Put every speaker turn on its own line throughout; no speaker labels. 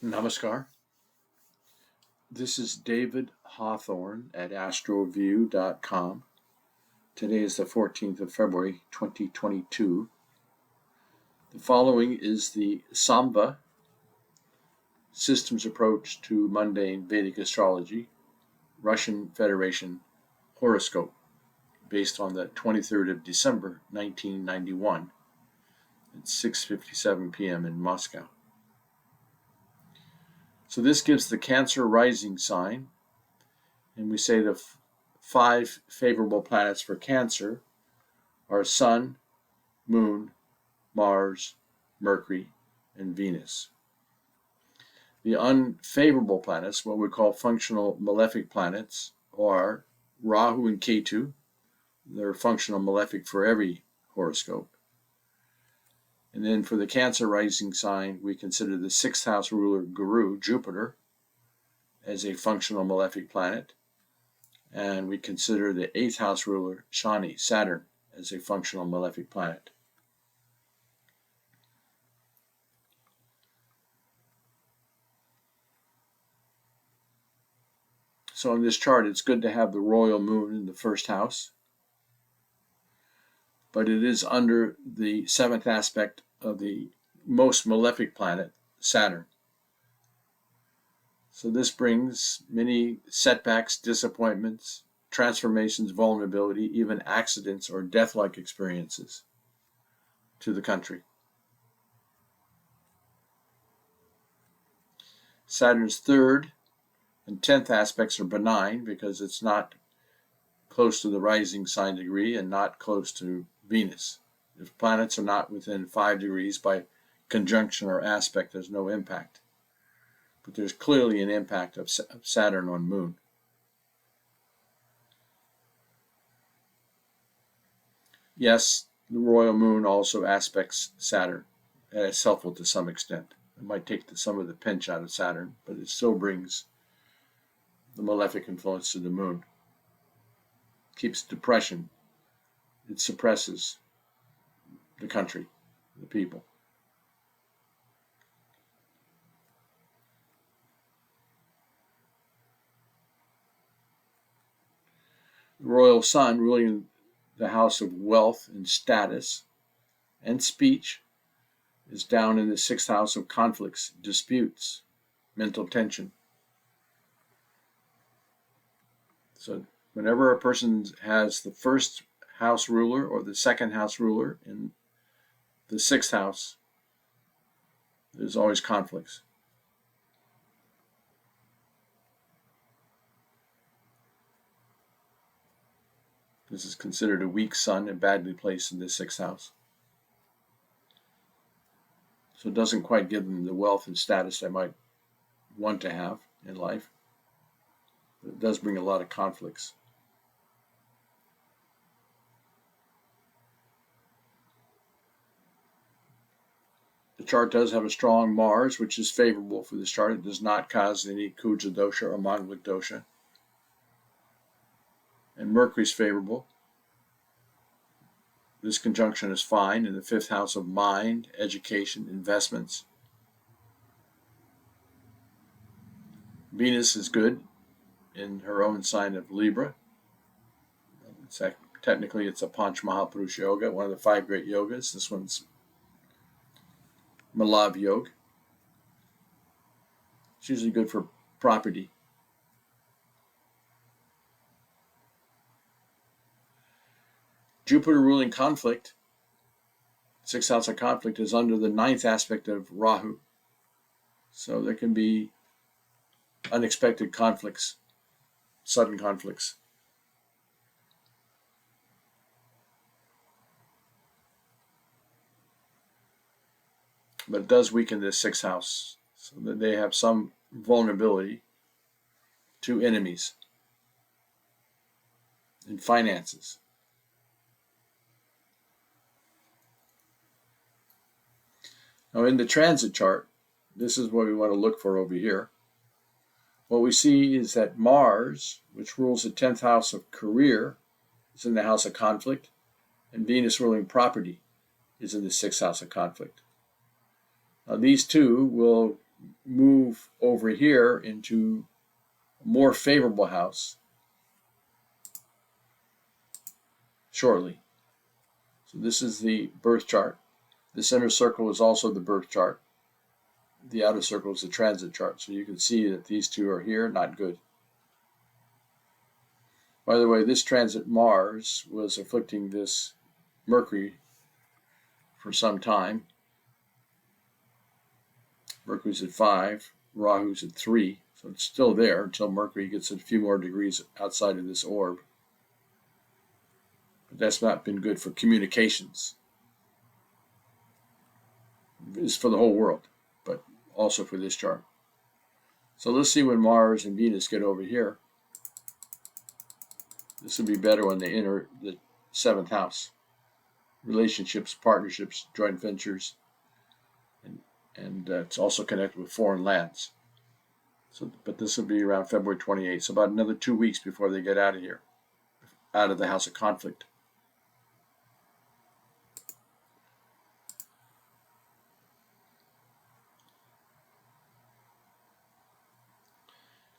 Namaskar. This is David Hawthorne at astroview.com. Today is the 14th of February, 2022. The following is the SAMVA, Systems Approach to Mundane Vedic Astrology, Russian Federation Horoscope, based on the 23rd of December, 1991, at 6:57 p.m. in Moscow. So this gives the Cancer rising sign, and we say the five favorable planets for Cancer are Sun, Moon, Mars, Mercury, and Venus. The unfavorable planets, what we call functional malefic planets, are Rahu and Ketu. They're functional malefic for every horoscope. And then for the Cancer rising sign, we consider the sixth house ruler Guru, Jupiter, as a functional malefic planet. And we consider the eighth house ruler, Shani, Saturn, as a functional malefic planet. So in this chart, it's good to have the royal moon in the first house, but it is under the seventh aspect of the most malefic planet, Saturn. So this brings many setbacks, disappointments, transformations, vulnerability, even accidents or death-like experiences to the country. Saturn's third and 10th aspects are benign because it's not close to the rising sign degree and not close to Venus. If planets are not within 5 degrees by conjunction or aspect, there's no impact. But there's clearly an impact of Saturn on Moon. Yes, the royal moon also aspects Saturn, and it's helpful to some extent. It might take some of the pinch out of Saturn, but it still brings the malefic influence to the moon. Keeps depression. It suppresses the country, the people. The royal sun, ruling the house of wealth and status and speech, is down in the sixth house of conflicts, disputes, mental tension. So whenever a person has the first house ruler or the second house ruler in the sixth house, there's always conflicts. This is considered a weak sun and badly placed in the sixth house. So it doesn't quite give them the wealth and status they might want to have in life. But it does bring a lot of conflicts. The chart does have a strong Mars, which is favorable for this chart. It does not cause any Kuja dosha or Manglik dosha. And Mercury's favorable. This conjunction is fine in the fifth house of mind, education, investments. Venus is good in her own sign of Libra. Technically, it's a Panch Mahapurusha Yoga, one of the 5 great yogas. This one's Malav Yoga. It's usually good for property. Jupiter ruling conflict, sixth house of conflict, is under the 9th aspect of Rahu. So there can be unexpected conflicts, sudden conflicts. But it does weaken the sixth house, so that they have some vulnerability to enemies in finances. Now in the transit chart, this is what we want to look for over here. What we see is that Mars, which rules the 10th house of career, is in the house of conflict, and Venus ruling property is in the 6th house of conflict. Now these two will move over here into a more favorable house shortly. So this is the birth chart. The center circle is also the birth chart. The outer circle is the transit chart. So you can see that these two are here, not good. By the way, this transit Mars was afflicting this Mercury for some time. Mercury's at 5, Rahu's at 3, so it's still there until Mercury gets a few more degrees outside of this orb. But that's not been good for communications. It's for the whole world, but also for this chart. So let's see when Mars and Venus get over here. This will be better when they enter the 7th house. Relationships, partnerships, joint ventures, and it's also connected with foreign lands. So, but this will be around February 28th, so about another 2 weeks before they get out of here, out of the house of conflict.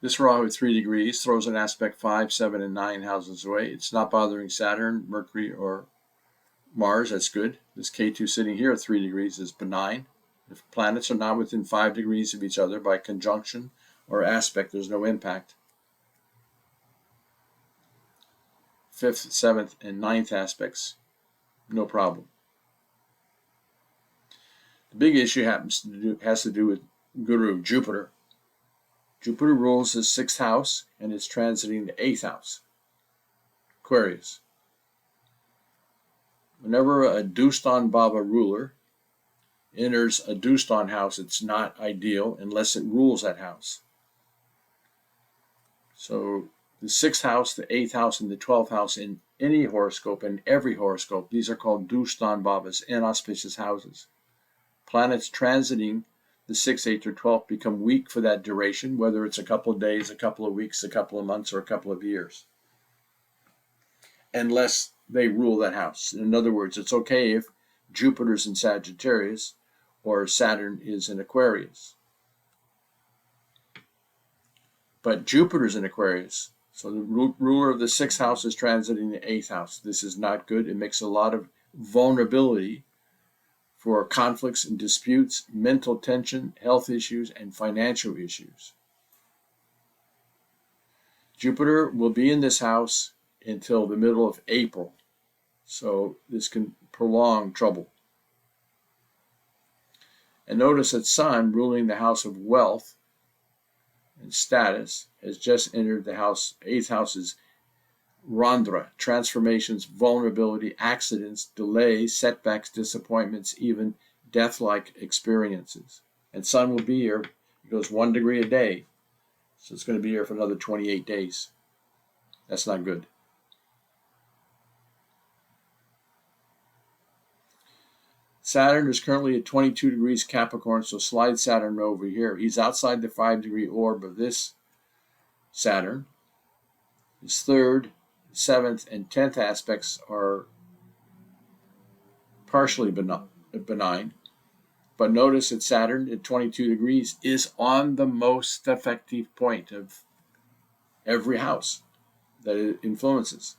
This Rahu at 3 degrees throws an aspect 5, 7, and 9 houses away. It's not bothering Saturn, Mercury, or Mars. That's good. This Ketu sitting here at 3 degrees is benign. If planets are not within 5 degrees of each other by conjunction or aspect, there's no impact. 5th, 7th, and 9th aspects, no problem. The big issue has to do with Guru, Jupiter. Jupiter rules the 6th house and is transiting the 8th house, Aquarius. Whenever a Dustan Baba ruler enters a Dustan house, it's not ideal unless it rules that house. So the 6th house, the 8th house, and the 12th house in any horoscope, and every horoscope, these are called Dustan Babas, inauspicious houses. Planets transiting the 6th, 8th, or 12th become weak for that duration, whether it's a couple of days, a couple of weeks, a couple of months, or a couple of years, unless they rule that house. In other words, it's okay if Jupiter's in Sagittarius or Saturn is in Aquarius. But Jupiter's in Aquarius, so the ruler of the 6th house is transiting the 8th house. This is not good. It makes a lot of vulnerability for conflicts and disputes, mental tension, health issues, and financial issues. Jupiter will be in this house until the middle of April, so this can prolong trouble. And notice that Sun, ruling the house of wealth and status, has just entered the house. 8th house is Randra, transformations, vulnerability, accidents, delays, setbacks, disappointments, even death-like experiences. And Sun will be here. It goes 1 degree a day. So it's going to be here for another 28 days. That's not good. Saturn is currently at 22 degrees Capricorn, so slide Saturn over here. He's outside the 5-degree orb of this Saturn. His 3rd, 7th, and 10th aspects are partially benign. But notice that Saturn at 22 degrees is on the most effective point of every house that it influences.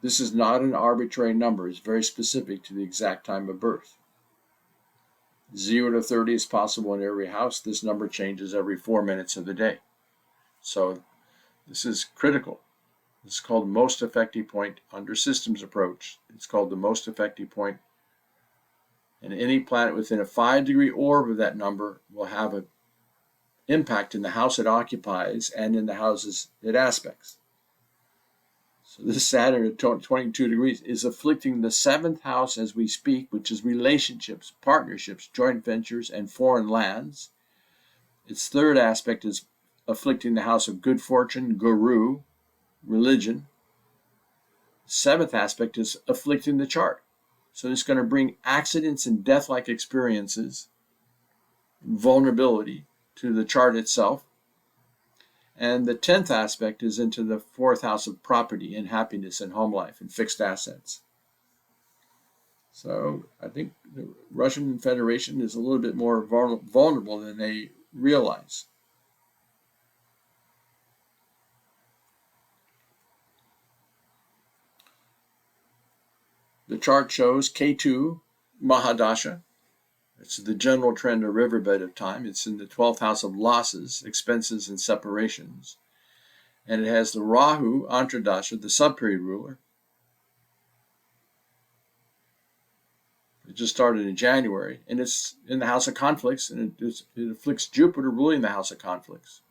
This is not an arbitrary number. It's very specific to the exact time of birth. 0 to 30 is possible in every house. This number changes every 4 minutes of the day. So this is critical. It's called most effective point under systems approach. It's called the most effective point. And any planet within a 5-degree orb of that number will have an impact in the house it occupies and in the houses it aspects. So this Saturn at 22 degrees is afflicting the 7th house as we speak, which is relationships, partnerships, joint ventures, and foreign lands. Its 3rd aspect is afflicting the house of good fortune, guru, religion. 7th aspect is afflicting the chart. So it's going to bring accidents and death-like experiences, vulnerability to the chart itself. And the 10th aspect is into the 4th house of property and happiness and home life and fixed assets. So I think the Russian Federation is a little bit more vulnerable than they realize. The chart shows Ketu Mahadasha. It's the general trend or riverbed of time. It's in the 12th house of losses, expenses, and separations. And it has the Rahu Antradasha, the subperiod ruler. It just started in January, and it's in the house of conflicts, and it afflicts Jupiter ruling the house of conflicts.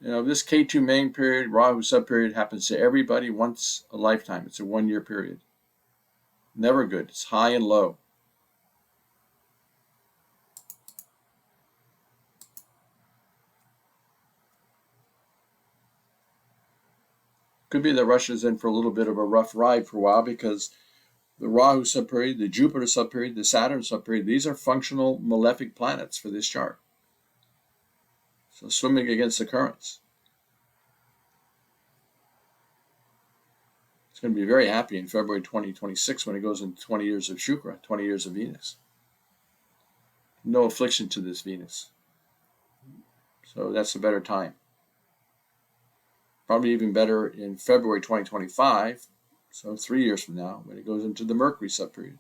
This K2 main period, Rahu subperiod, happens to everybody once a lifetime. It's a 1-year period. Never good. It's high and low. Could be that Russia's in for a little bit of a rough ride for a while, because the Rahu subperiod, the Jupiter subperiod, the Saturn subperiod, these are functional malefic planets for this chart. So swimming against the currents. It's going to be very happy in February 2026 when it goes into 20 years of Shukra, 20 years of Venus. No affliction to this Venus. So that's a better time. Probably even better in February 2025, so 3 years from now, when it goes into the Mercury subperiod.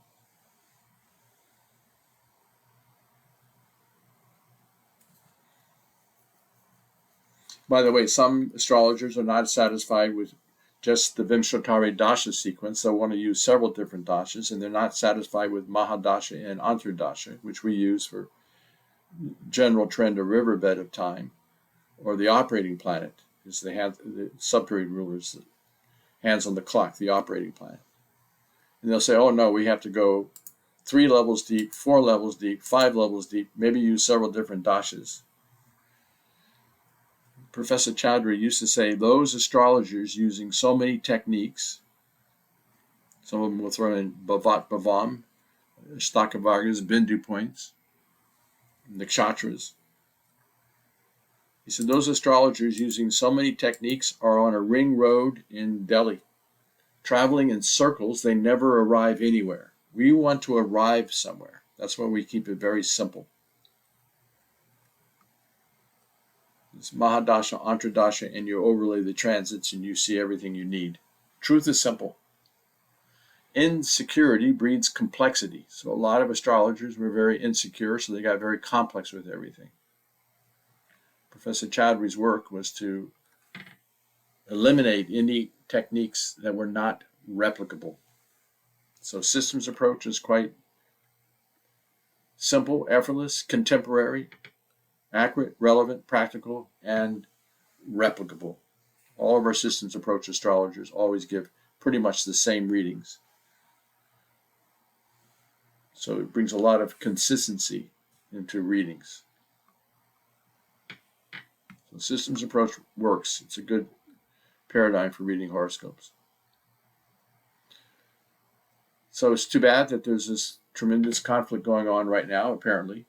By the way, some astrologers are not satisfied with just the Vimshatari Dasha sequence. They'll want to use several different dashas, and they're not satisfied with Mahadasha and Antardasha, which we use for general trend or riverbed of time, or the operating planet, because they have the subperiod rulers, hands on the clock, the operating planet. And they'll say, oh no, we have to go 3 levels deep, 4 levels deep, 5 levels deep, maybe use several different dashas. Professor Chowdhury used to say those astrologers using so many techniques, some of them will throw in Bhavat Bhavam, Shtakavargas, Bindu points, Nakshatras. He said those astrologers using so many techniques are on a ring road in Delhi, traveling in circles. They never arrive anywhere. We want to arrive somewhere. That's why we keep it very simple. It's Mahadasha, Antradasha, and you overlay the transits and you see everything you need. Truth is simple. Insecurity breeds complexity. So a lot of astrologers were very insecure, so they got very complex with everything. Professor Chowdhury's work was to eliminate any techniques that were not replicable. So systems approach is quite simple, effortless, contemporary, accurate, relevant, practical, and replicable. All of our systems approach astrologers always give pretty much the same readings. So it brings a lot of consistency into readings. So systems approach works. It's a good paradigm for reading horoscopes. So it's too bad that there's this tremendous conflict going on right now, apparently,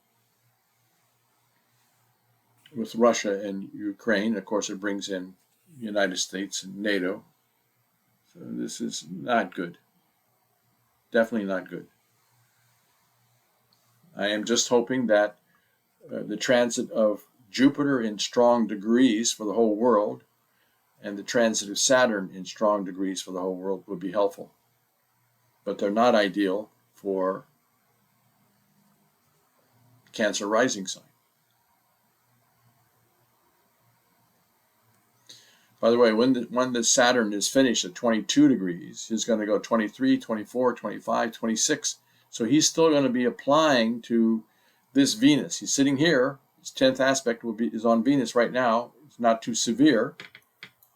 with Russia and Ukraine. Of course, it brings in the United States and NATO. So this is not good. Definitely not good. I am just hoping that the transit of Jupiter in strong degrees for the whole world and the transit of Saturn in strong degrees for the whole world would be helpful. But they're not ideal for Cancer rising sign. By the way, when the Saturn is finished at 22 degrees, he's going to go 23, 24, 25, 26. So he's still going to be applying to this Venus. He's sitting here. His 10th aspect is on Venus right now. It's not too severe.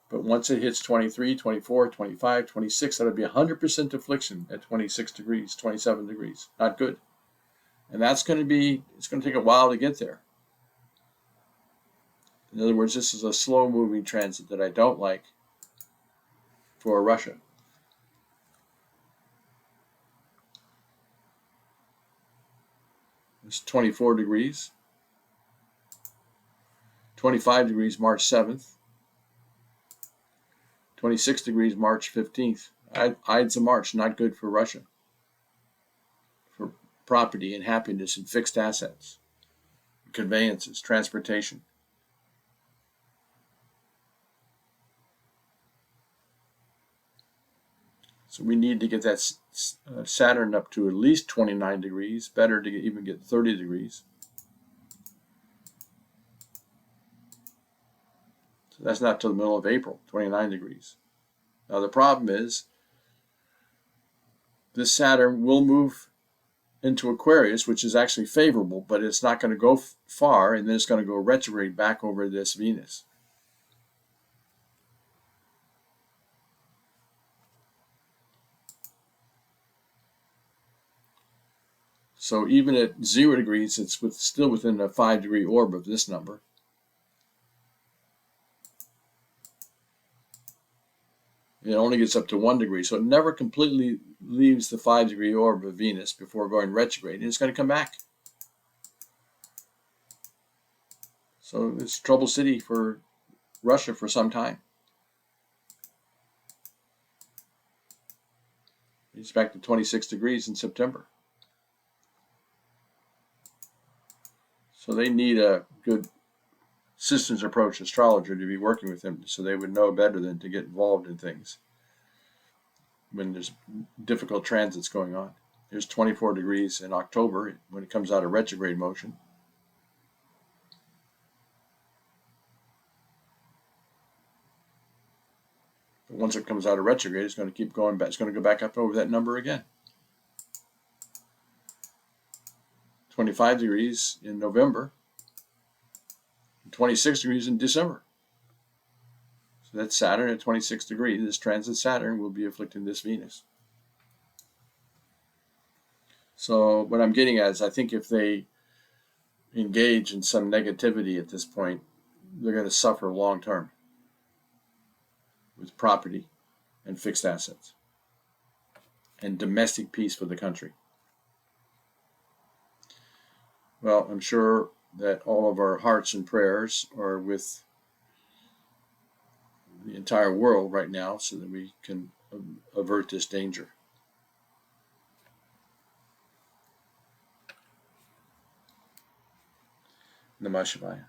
But once it hits 23, 24, 25, 26, that'll be 100% affliction at 26 degrees, 27 degrees. Not good. And it's going to take a while to get there. In other words, this is a slow-moving transit that I don't like for Russia. It's 24 degrees. 25 degrees March 7th. 26 degrees March 15th. Ides of March, not good for Russia. property and happiness and fixed assets, conveyances, transportation. So we need to get that Saturn up to at least 29 degrees, better to even get 30 degrees. So that's not till the middle of April, 29 degrees. Now the problem is this Saturn will move into Aquarius, which is actually favorable, but it's not going to go far, and then it's going to go retrograde back over this Venus. So even at 0 degrees, it's still within a 5-degree orb of this number. It only gets up to 1 degree, so it never completely leaves the 5-degree orb of Venus before going retrograde, and it's going to come back. So it's trouble city for Russia for some time. It's back to 26 degrees in September. So they need a good systems approach astrologer to be working with them, so they would know better than to get involved in things when there's difficult transits going on. There's 24 degrees in October when it comes out of retrograde motion. But once it comes out of retrograde, it's going to keep going back. It's going to go back up over that number again. 25 degrees in November, 26 degrees in December. So that's Saturn at 26 degrees. This transit Saturn will be afflicting this Venus. So what I'm getting at is I think if they engage in some negativity at this point, they're going to suffer long term with property and fixed assets and domestic peace for the country. Well, I'm sure that all of our hearts and prayers are with the entire world right now so that we can avert this danger. Namah Shivaya.